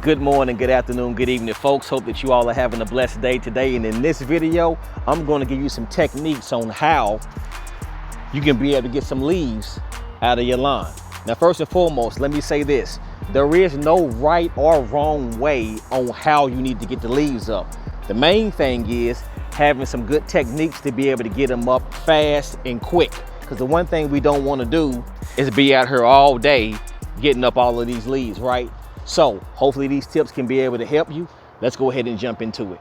Good morning, good afternoon, good evening, folks. Hope that you all are having a blessed day today. And in this video, I'm going to give you some techniques on how you can be able to get some leaves out of your lawn. Now, first and foremost, let me say this. There is no right or wrong way on how you need to get the leaves up. The main thing is having some good techniques to be able to get them up fast and quick. Because the one thing we don't want to do is be out here all day getting up all of these leaves, right? So hopefully these tips can be able to help you. Let's go ahead and jump into it.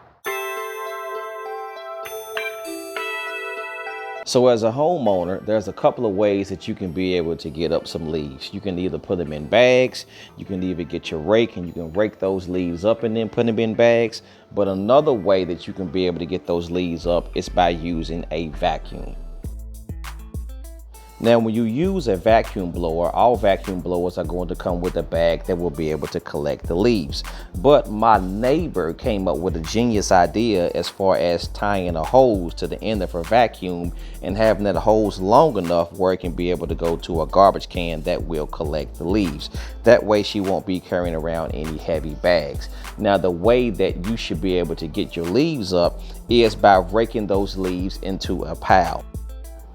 So as a homeowner, there's a couple of ways that you can be able to get up some leaves. You can either put them in bags, you can either get your rake and you can rake those leaves up and then put them in bags. But another way that you can be able to get those leaves up is by using a vacuum. Now, when you use a vacuum blower, all vacuum blowers are going to come with a bag that will be able to collect the leaves. But my neighbor came up with a genius idea as far as tying a hose to the end of her vacuum and having that hose long enough where it can be able to go to a garbage can that will collect the leaves. That way she won't be carrying around any heavy bags. Now, the way that you should be able to get your leaves up is by raking those leaves into a pile.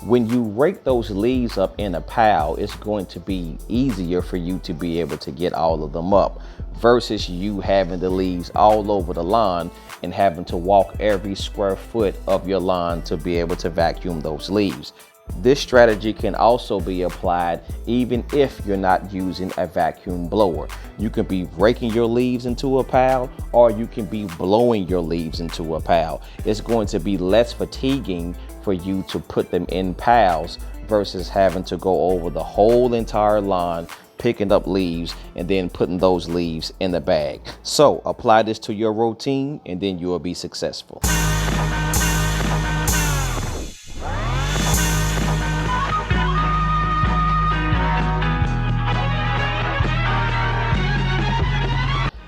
When you rake those leaves up in a pile, it's going to be easier for you to be able to get all of them up versus you having the leaves all over the lawn and having to walk every square foot of your lawn to be able to vacuum those leaves. This strategy can also be applied even if you're not using a vacuum blower. You can be raking your leaves into a pile or you can be blowing your leaves into a pile. It's going to be less fatiguing for you to put them in piles versus having to go over the whole entire lawn picking up leaves and then putting those leaves in the bag. So apply this to your routine and then you will be successful.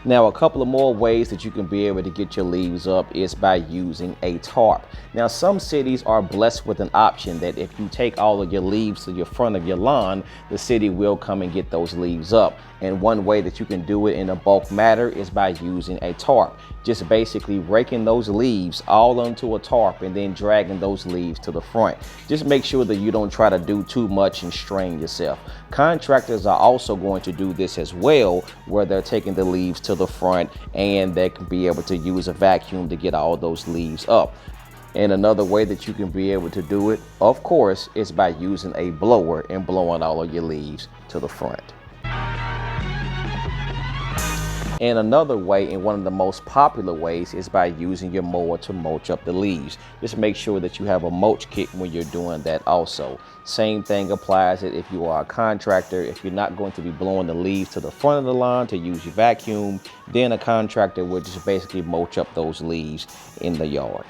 Now, a couple of more ways that you can be able to get your leaves up is by using a tarp. Now, some cities are blessed with an option that if you take all of your leaves to your front of your lawn, the city will come and get those leaves up. And one way that you can do it in a bulk matter is by using a tarp. Just basically raking those leaves all onto a tarp and then dragging those leaves to the front. Just make sure that you don't try to do too much and strain yourself. Contractors are also going to do this as well, where they're taking the leaves to the front and they can be able to use a vacuum to get all those leaves up. And another way that you can be able to do it, of course, is by using a blower and blowing all of your leaves to the front. And another way, and one of the most popular ways, is by using your mower to mulch up the leaves. Just make sure that you have a mulch kit when you're doing that also. Same thing applies if you are a contractor. If you're not going to be blowing the leaves to the front of the lawn to use your vacuum, then a contractor would just basically mulch up those leaves in the yard.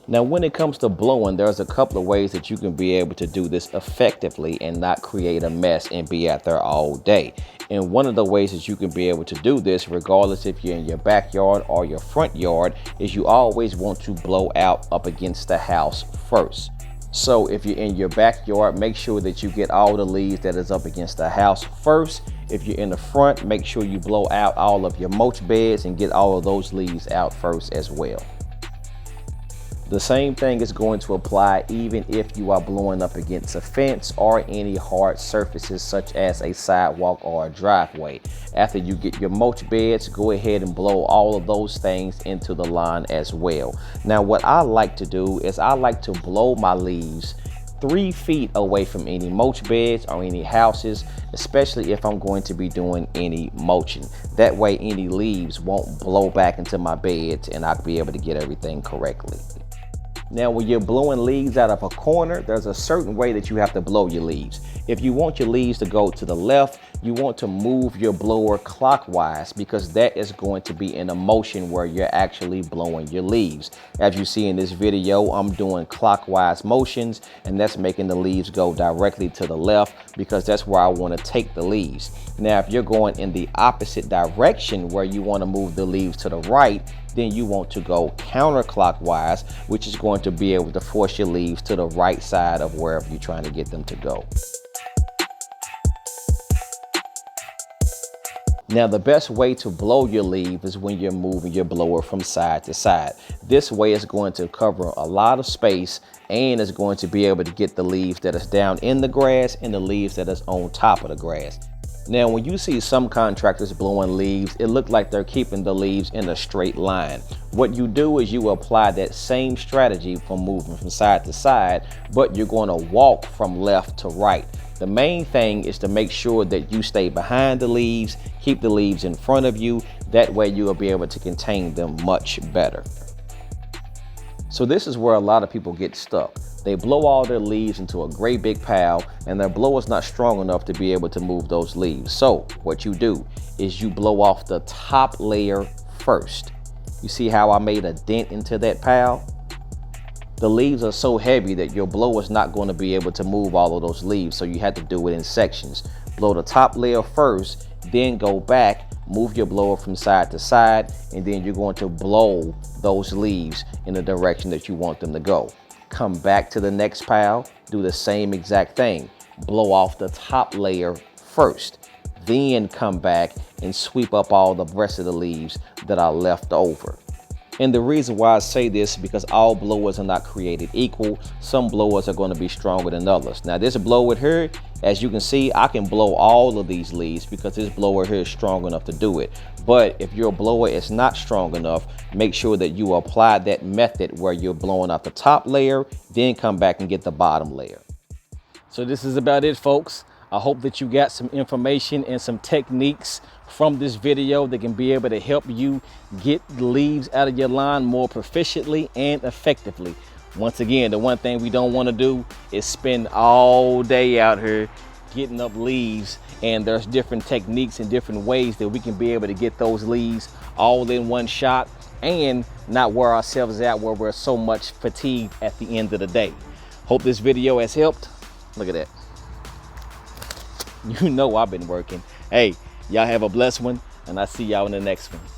Now, when it comes to blowing, there's a couple of ways that you can be able to do this effectively and not create a mess and be out there all day. And one of the ways that you can be able to do this, regardless if you're in your backyard or your front yard, is you always want to blow out up against the house first. So if you're in your backyard, make sure that you get all the leaves that is up against the house first. If you're in the front, make sure you blow out all of your mulch beds and get all of those leaves out first as well. The same thing is going to apply even if you are blowing up against a fence or any hard surfaces such as a sidewalk or a driveway. After you get your mulch beds, go ahead and blow all of those things into the lawn as well. Now, what I like to do is I like to blow my leaves 3 feet away from any mulch beds or any houses, especially if I'm going to be doing any mulching. That way any leaves won't blow back into my beds and I'll be able to get everything correctly. Now, when you're blowing leaves out of a corner, there's a certain way that you have to blow your leaves. If you want your leaves to go to the left, you want to move your blower clockwise because that is going to be in a motion where you're actually blowing your leaves. As you see in this video, I'm doing clockwise motions, and that's making the leaves go directly to the left because that's where I want to take the leaves. Now, if you're going in the opposite direction where you want to move the leaves to the right, then you want to go counterclockwise, which is going to be able to force your leaves to the right side of wherever you're trying to get them to go. Now, the best way to blow your leaf is when you're moving your blower from side to side. This way it's going to cover a lot of space and is going to be able to get the leaves that is down in the grass and the leaves that is on top of the grass. Now, when you see some contractors blowing leaves, it looks like they're keeping the leaves in a straight line. What you do is you apply that same strategy from moving from side to side, but you're going to walk from left to right. The main thing is to make sure that you stay behind the leaves, keep the leaves in front of you. That way you will be able to contain them much better. So this is where a lot of people get stuck. They blow all their leaves into a great big pile and their blower's not strong enough to be able to move those leaves. So what you do is you blow off the top layer first. You see how I made a dent into that pile? The leaves are so heavy that your blower is not going to be able to move all of those leaves, so you have to do it in sections. Blow the top layer first, then go back, move your blower from side to side, and then you're going to blow those leaves in the direction that you want them to go. Come back to the next pile, do the same exact thing. Blow off the top layer first, then come back and sweep up all the rest of the leaves that are left over. And the reason why I say this is because all blowers are not created equal. Some blowers are going to be stronger than others. Now this blower here, as you can see, I can blow all of these leaves because this blower here is strong enough to do it. But if your blower is not strong enough, make sure that you apply that method where you're blowing out the top layer, then come back and get the bottom layer. So this is about it, folks. I hope that you got some information and some techniques from this video that can be able to help you get the leaves out of your lawn more proficiently and effectively. Once again, the one thing we don't want to do is spend all day out here getting up leaves, and there's different techniques and different ways that we can be able to get those leaves all in one shot and not wear ourselves out where we're so much fatigued at the end of the day. Hope this video has helped. Look at that. You know I've been working. Hey, y'all have a blessed one, and I'll see y'all in the next one.